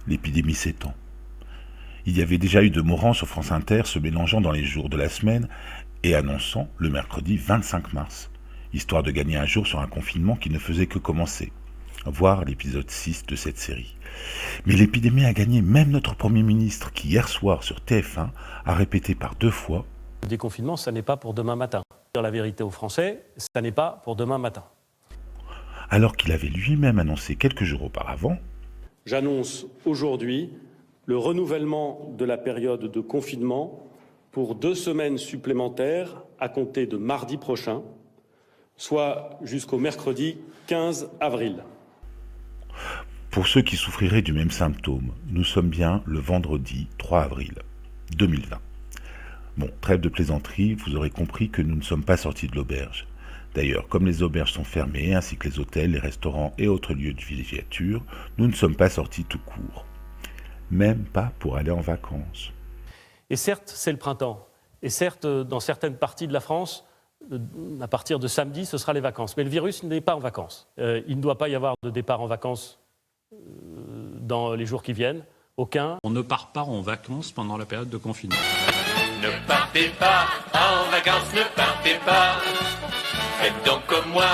l'épidémie s'étend. Il y avait déjà eu de mourants sur France Inter se mélangeant dans les jours de la semaine et annonçant le mercredi 25 mars, histoire de gagner un jour sur un confinement qui ne faisait que commencer. Voir l'épisode 6 de cette série. Mais l'épidémie a gagné même notre Premier ministre qui, hier soir sur TF1, a répété par 2 fois « Le déconfinement, ça n'est pas pour demain matin. Dire la vérité aux Français, ça n'est pas pour demain matin. » Alors qu'il avait lui-même annoncé quelques jours auparavant « J'annonce aujourd'hui le renouvellement de la période de confinement pour 2 semaines supplémentaires à compter de mardi prochain, soit jusqu'au mercredi 15 avril. » Pour ceux qui souffriraient du même symptôme, nous sommes bien le vendredi 3 avril 2020. Bon, trêve de plaisanterie, vous aurez compris que nous ne sommes pas sortis de l'auberge. D'ailleurs, comme les auberges sont fermées, ainsi que les hôtels, les restaurants et autres lieux de villégiature, nous ne sommes pas sortis tout court. Même pas pour aller en vacances. Et certes, c'est le printemps. Et certes, dans certaines parties de la France, à partir de samedi, ce sera les vacances. Mais le virus n'est pas en vacances. Il ne doit pas y avoir de départ en vacances dans les jours qui viennent. Aucun. On ne part pas en vacances pendant la période de confinement. Ne partez pas en vacances, ne partez pas. Faites donc comme moi,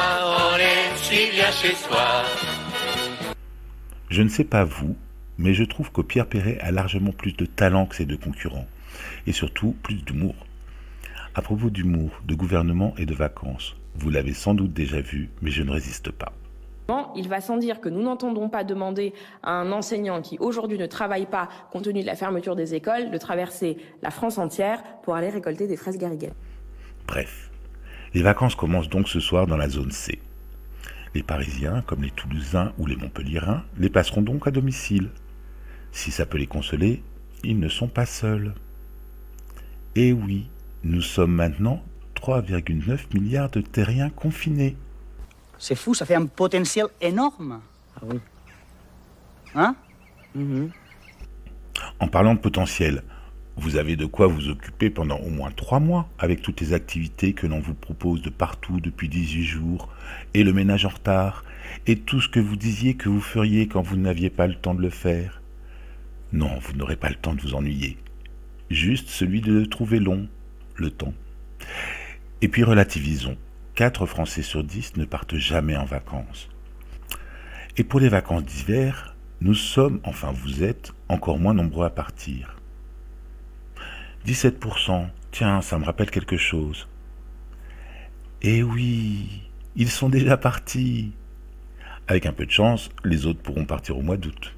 on est si bien chez soi. Je ne sais pas vous, mais je trouve que Pierre Perret a largement plus de talent que ses 2 concurrents. Et surtout, plus d'humour. À propos d'humour, de gouvernement et de vacances, vous l'avez sans doute déjà vu, mais je ne résiste pas. Il va sans dire que nous n'entendons pas demander à un enseignant qui aujourd'hui ne travaille pas, compte tenu de la fermeture des écoles, de traverser la France entière pour aller récolter des fraises garriguelles. Bref, les vacances commencent donc ce soir dans la zone C. Les Parisiens, comme les Toulousains ou les Montpelliérains, les passeront donc à domicile. Si ça peut les consoler, ils ne sont pas seuls. Et oui, nous sommes maintenant 3,9 milliards de terriens confinés. C'est fou, ça fait un potentiel énorme. Ah oui. Hein? En parlant de potentiel, vous avez de quoi vous occuper pendant au moins 3 mois avec toutes les activités que l'on vous propose de partout depuis 18 jours, et le ménage en retard, et tout ce que vous disiez que vous feriez quand vous n'aviez pas le temps de le faire. Non, vous n'aurez pas le temps de vous ennuyer. Juste celui de le trouver long, le temps. Et puis relativisons. 4 Français sur 10 ne partent jamais en vacances. Et pour les vacances d'hiver, nous sommes, enfin vous êtes, encore moins nombreux à partir. 17%, tiens, ça me rappelle quelque chose. Eh oui, ils sont déjà partis. Avec un peu de chance, les autres pourront partir au mois d'août.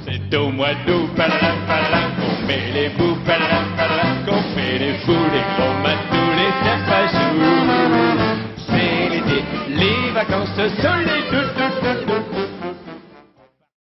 C'est au mois d'août, qu'on met les bouts, qu'on fait les fous, les gros matous, les serpajous. C'est l'été, les vacances, ce sont les doutes.